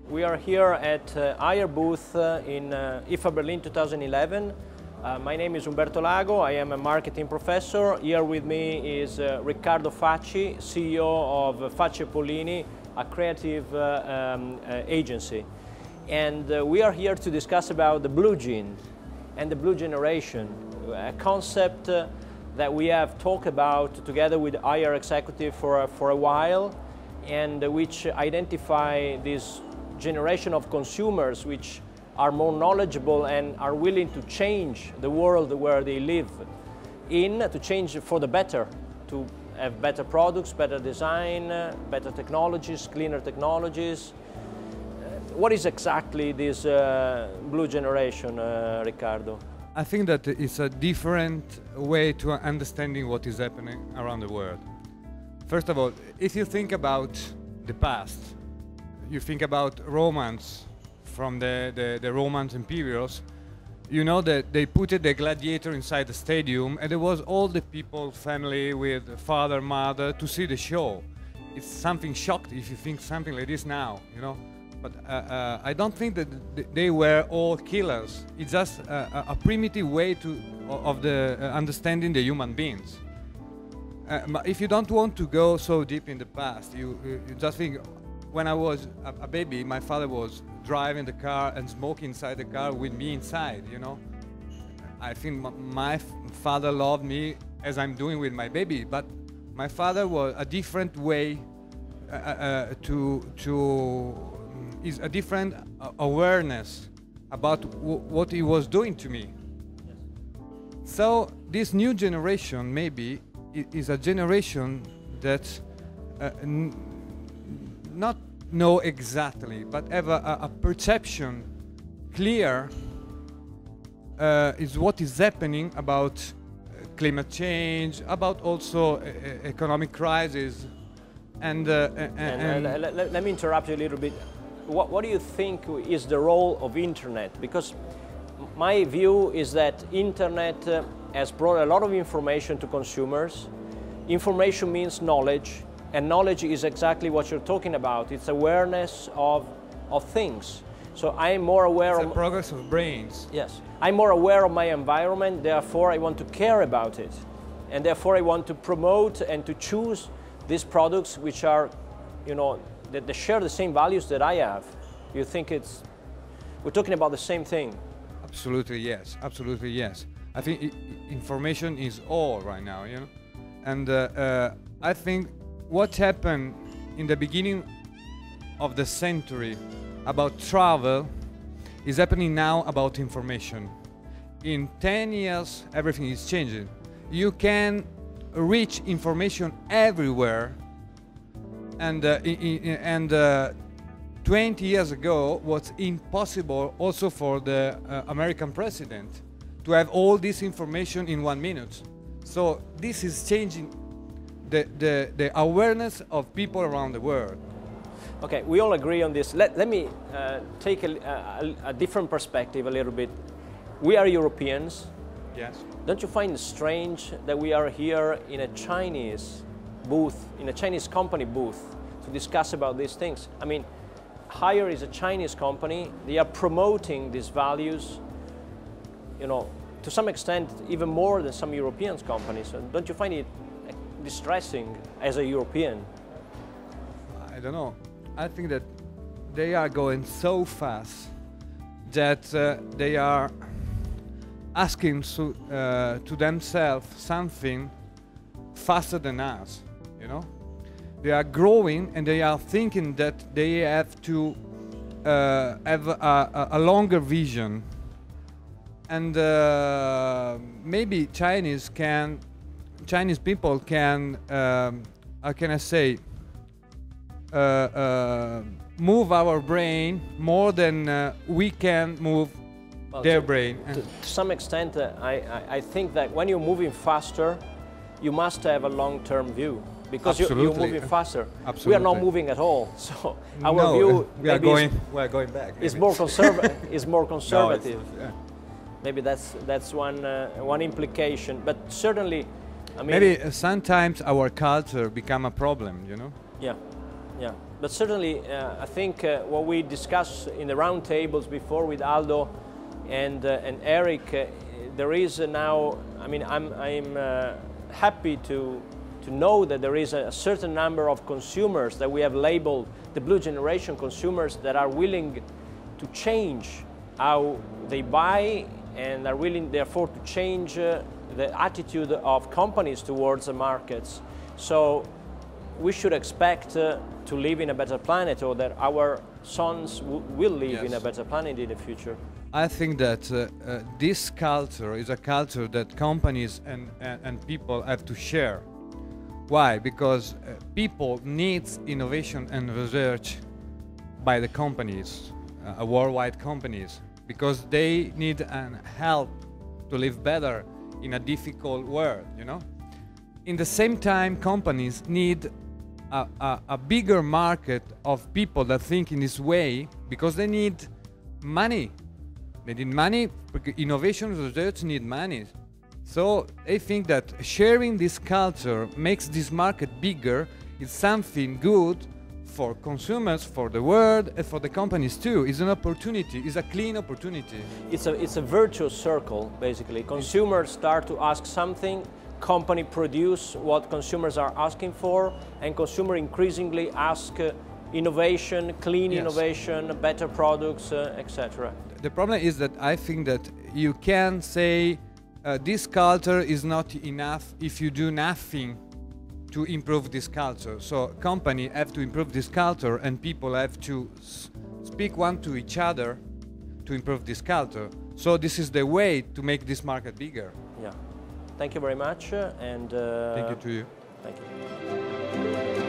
We are here at IR booth in IFA Berlin 2011. My name is Umberto Lago. I am a marketing professor. Here with me is Riccardo Facci, CEO of Facci Pollini, a creative agency. And we are here to discuss about the blue gene and the blue generation, a concept that we have talked about together with IR executive for a while, and which identify this generation of consumers which are more knowledgeable and are willing to change the world where they live in, to change for the better, to have better products, better design, better technologies, cleaner technologies. What is exactly this blue generation, Riccardo? I think that it's a different way to understanding what is happening around the world. First of all, if you think about the past, you think about Romans from the Romans imperials, you know that they put the gladiator inside the stadium and there was all the people, family with father, mother to see the show. It's something shocked if you think something like this now, you know. But I don't think that they were all killers. It's just a primitive way of understanding the human beings. But if you don't want to go so deep in the past, you just think, when I was a baby, my father was driving the car and smoking inside the car with me inside, you know. I think my father loved me as I'm doing with my baby, but my father was a different way is a different awareness about what he was doing to me. Yes. So this new generation maybe is a generation that not know exactly, but have a perception clear is what is happening about climate change, about also economic crisis, and let me interrupt you a little bit. What do you think is the role of internet? Because my view is that internet has brought a lot of information to consumers. Information means knowledge. And knowledge is exactly what you're talking about. It's awareness of things. So I'm more aware of the progress of brains. Yes. I'm more aware of my environment, therefore I want to care about it. And therefore I want to promote and to choose these products which are, you know, that they share the same values that I have. You think we're talking about the same thing? Absolutely yes, absolutely yes. I think information is all right now, you know. And I think what happened in the beginning of the century about travel is happening now about information. In 10 years, everything is changing. You can reach information everywhere, and 20 years ago was impossible also for the American president to have all this information in 1 minute. So this is changing the awareness of people around the world. Okay, we all agree on this. Let me take a different perspective a little bit. We are Europeans. Yes. Don't you find it strange that we are here in a Chinese booth, in a Chinese company booth, to discuss about these things? I mean, Haier is a Chinese company. They are promoting these values, you know, to some extent even more than some European companies. So don't you find it distressing as a European? I don't know. I think that they are going so fast that they are asking to themselves something faster than us, you know. They are growing and they are thinking that they have to have a longer vision, and maybe Chinese people can, how can I say, move our brain more than we can move their brain. To some extent, I think that when you're moving faster, you must have a long-term view, because you're moving faster. Absolutely. We are not moving at all. So our no, view we are going back. Is more conservative. Is more conservative. No, yeah. Maybe that's one implication. But certainly, I mean, maybe sometimes our culture become a problem. You know. Yeah, yeah. but certainly I think what we discussed in the round tables before with Aldo and Eric, there is now, I mean, I'm happy to know that there is a certain number of consumers that we have labeled the blue generation consumers that are willing to change how they buy and are willing therefore to change the attitude of companies towards the markets. So we should expect to live in a better planet, or that our sons will live in a better planet in the future. I think that this culture is a culture that companies and people have to share. Why? Because people need innovation and research by the companies, worldwide companies, because they need help to live better in a difficult world, you know? In the same time, companies need a bigger market of people that think in this way, because they need money. They need money, because innovation and research need money. So I think that sharing this culture makes this market bigger. It's something good for consumers, for the world, and for the companies too. It's an opportunity. It's a clean opportunity. It's a virtuous circle, basically. Consumers start to ask something, company produce what consumers are asking for, and consumer increasingly ask innovation, clean innovation, better products, etc. The problem is that I think that you can say this culture is not enough if you do nothing to improve this culture. So companies have to improve this culture, and people have to speak one to each other to improve this culture. So this is the way to make this market bigger. Yeah. Thank you very much. And thank you to you. Thank you.